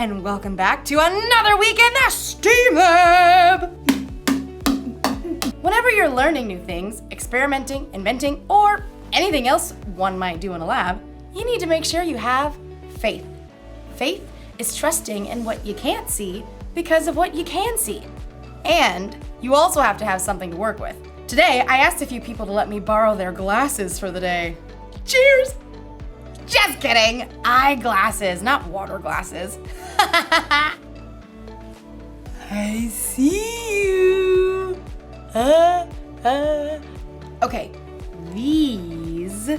and welcome back to another week in the STEAM Lab! Whenever you're learning new things, experimenting, inventing, or anything else one might do in a lab, you need to make sure you have faith. Faith is trusting in what you can't see because of what you can see. And you also have to have something to work with. Today, I asked a few people to let me borrow their glasses for the day. Cheers! Just kidding! Eyeglasses, not water glasses. I see you. Okay, these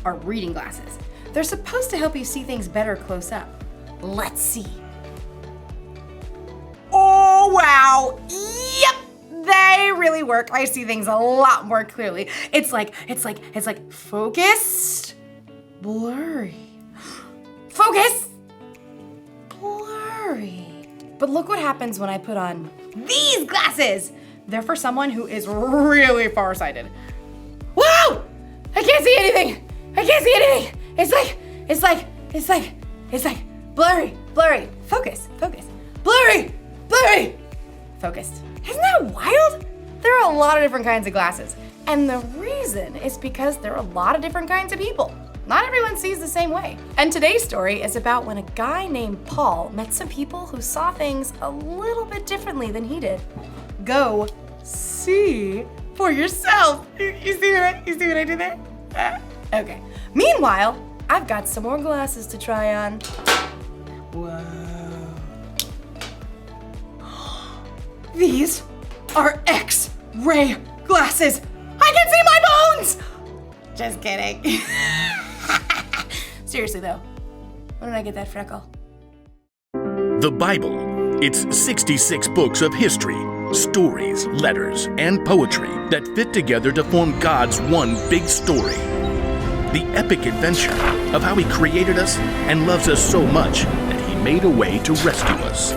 are reading glasses. They're supposed to help you see things better close up. Let's see. Oh, wow. Yep, they really work. I see things a lot more clearly. It's like focused, blurry. Focus, blurry. But look what happens when I put on these glasses. They're for someone who is really farsighted. Whoa! I can't see anything. I can't see anything. It's like blurry. Focus. Blurry. Focused. Isn't that wild? There are a lot of different kinds of glasses. And the reason is because there are a lot of different kinds of people. Not everyone sees the same way. And today's story is about when a guy named Paul met some people who saw things a little bit differently than he did. Go see for yourself. You see what I did there? Okay. Meanwhile, I've got some more glasses to try on. Whoa. These are X-ray glasses. I can see my bones! Just kidding. Seriously though, when did I get that freckle? The Bible. It's 66 books of history, stories, letters, and poetry that fit together to form God's one big story. The epic adventure of how He created us and loves us so much that He made a way to rescue us.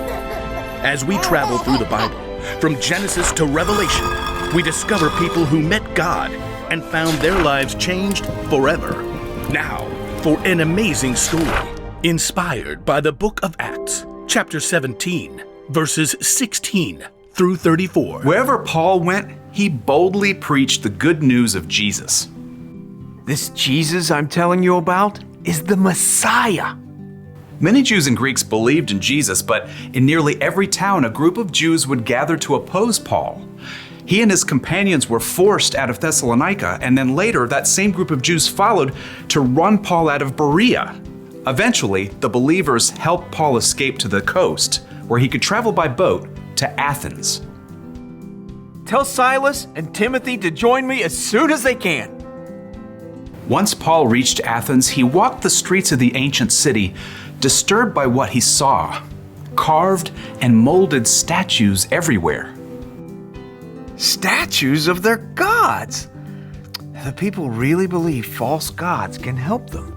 As we travel through the Bible, from Genesis to Revelation, we discover people who met God and found their lives changed forever. Now, for an amazing story, inspired by the book of Acts, chapter 17, verses 16 through 34. Wherever Paul went, he boldly preached the good news of Jesus. This Jesus I'm telling you about is the Messiah. Many Jews and Greeks believed in Jesus, but in nearly every town, a group of Jews would gather to oppose Paul. He and his companions were forced out of Thessalonica, and then later that same group of Jews followed to run Paul out of Berea. Eventually, the believers helped Paul escape to the coast, where he could travel by boat to Athens. Tell Silas and Timothy to join me as soon as they can. Once Paul reached Athens, he walked the streets of the ancient city, disturbed by what he saw. Carved and molded statues everywhere. Statues of their gods. The people really believe false gods can help them.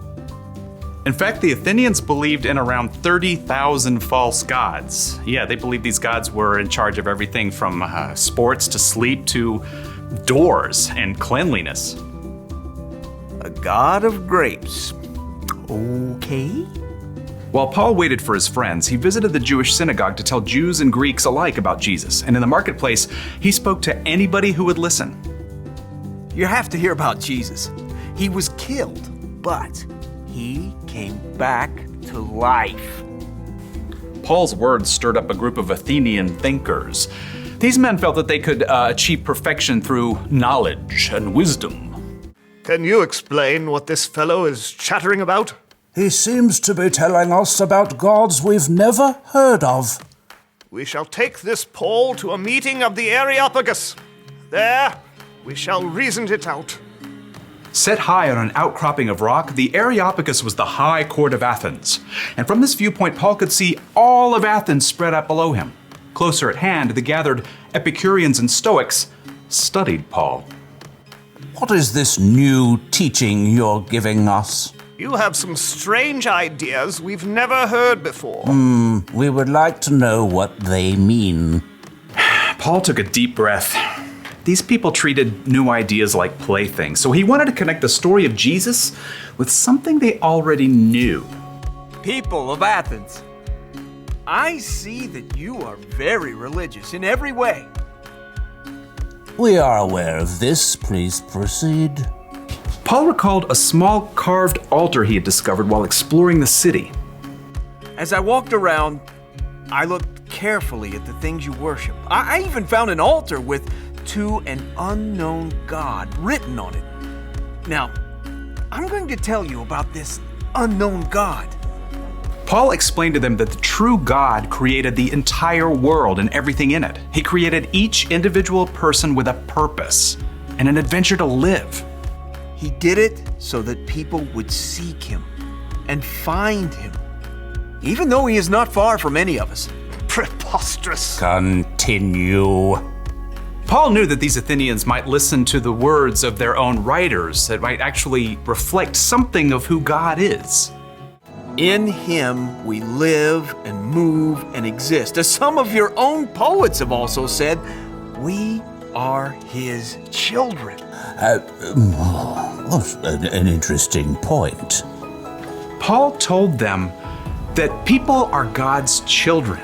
In fact, the Athenians believed in around 30,000 false gods. Yeah, they believed these gods were in charge of everything from sports to sleep to doors and cleanliness. A god of grapes. Okay. While Paul waited for his friends, he visited the Jewish synagogue to tell Jews and Greeks alike about Jesus. And in the marketplace, he spoke to anybody who would listen. You have to hear about Jesus. He was killed, but he came back to life. Paul's words stirred up a group of Athenian thinkers. These men felt that they could achieve perfection through knowledge and wisdom. Can you explain what this fellow is chattering about? He seems to be telling us about gods we've never heard of. We shall take this Paul to a meeting of the Areopagus. There, we shall reason it out. Set high on an outcropping of rock, the Areopagus was the high court of Athens. And from this viewpoint, Paul could see all of Athens spread out below him. Closer at hand, the gathered Epicureans and Stoics studied Paul. What is this new teaching you're giving us? You have some strange ideas we've never heard before. We would like to know what they mean. Paul took a deep breath. These people treated new ideas like playthings, so he wanted to connect the story of Jesus with something they already knew. People of Athens, I see that you are very religious in every way. We are aware of this. Please proceed. Paul recalled a small carved altar he had discovered while exploring the city. As I walked around, I looked carefully at the things you worship. I even found an altar with "To an Unknown God" written on it. Now, I'm going to tell you about this unknown God. Paul explained to them that the true God created the entire world and everything in it. He created each individual person with a purpose and an adventure to live. He did it so that people would seek him and find him, even though he is not far from any of us. Preposterous. Continue. Paul knew that these Athenians might listen to the words of their own writers that might actually reflect something of who God is. In him we live and move and exist. As some of your own poets have also said, we are his children. What an interesting point. Paul told them that people are God's children.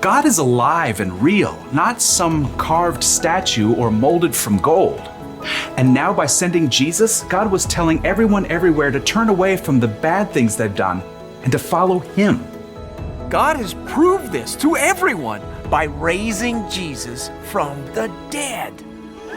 God is alive and real, not some carved statue or molded from gold. And now by sending Jesus, God was telling everyone everywhere to turn away from the bad things they've done and to follow him. God has proved this to everyone by raising Jesus from the dead.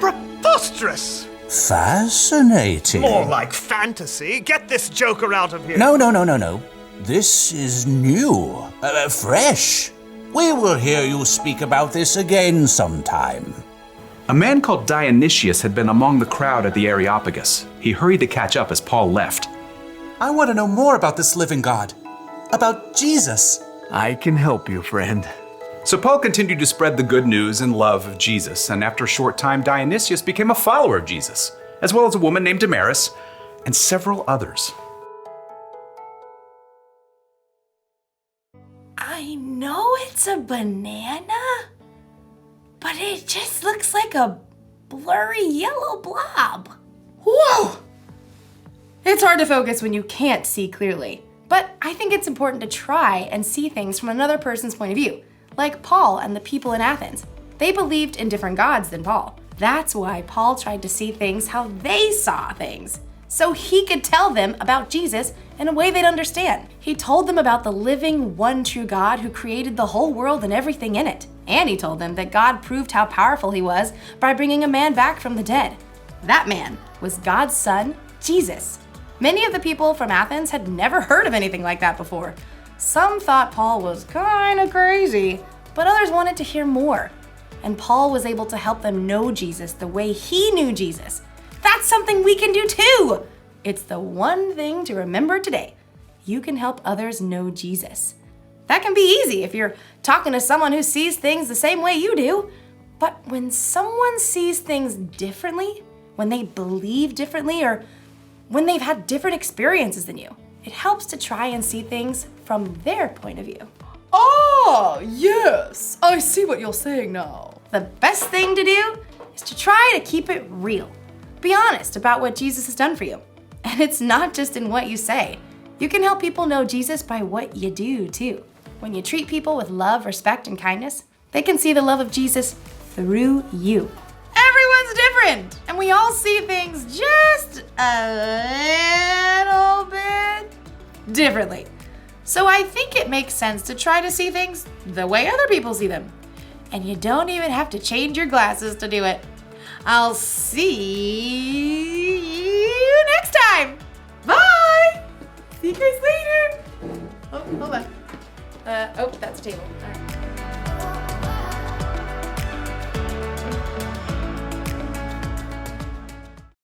Preposterous. Fascinating. More like fantasy. Get this joker out of here. No. This is new, fresh. We will hear you speak about this again sometime. A man called Dionysius had been among the crowd at the Areopagus. He hurried to catch up as Paul left. I want to know more about this living God, about Jesus. I can help you, friend. So Paul continued to spread the good news and love of Jesus, and after a short time, Dionysius became a follower of Jesus, as well as a woman named Damaris and several others. I know it's a banana, but it just looks like a blurry yellow blob. Whoa! It's hard to focus when you can't see clearly, but I think it's important to try and see things from another person's point of view, like Paul and the people in Athens. They believed in different gods than Paul. That's why Paul tried to see things how they saw things, so he could tell them about Jesus in a way they'd understand. He told them about the living, one true God who created the whole world and everything in it. And he told them that God proved how powerful he was by bringing a man back from the dead. That man was God's son, Jesus. Many of the people from Athens had never heard of anything like that before. Some thought Paul was kind of crazy, but others wanted to hear more. And Paul was able to help them know Jesus the way he knew Jesus. That's something we can do too! It's the one thing to remember today. You can help others know Jesus. That can be easy if you're talking to someone who sees things the same way you do. But when someone sees things differently, when they believe differently, or when they've had different experiences than you, it helps to try and see things from their point of view. Ah, yes, I see what you're saying now. The best thing to do is to try to keep it real. Be honest about what Jesus has done for you. And it's not just in what you say. You can help people know Jesus by what you do, too. When you treat people with love, respect, and kindness, they can see the love of Jesus through you. Everyone's different, and we all see things just a little bit differently. So I think it makes sense to try to see things the way other people see them. And you don't even have to change your glasses to do it. I'll see you next time. Bye. See you guys later. Oh, hold on. That's a table. All right.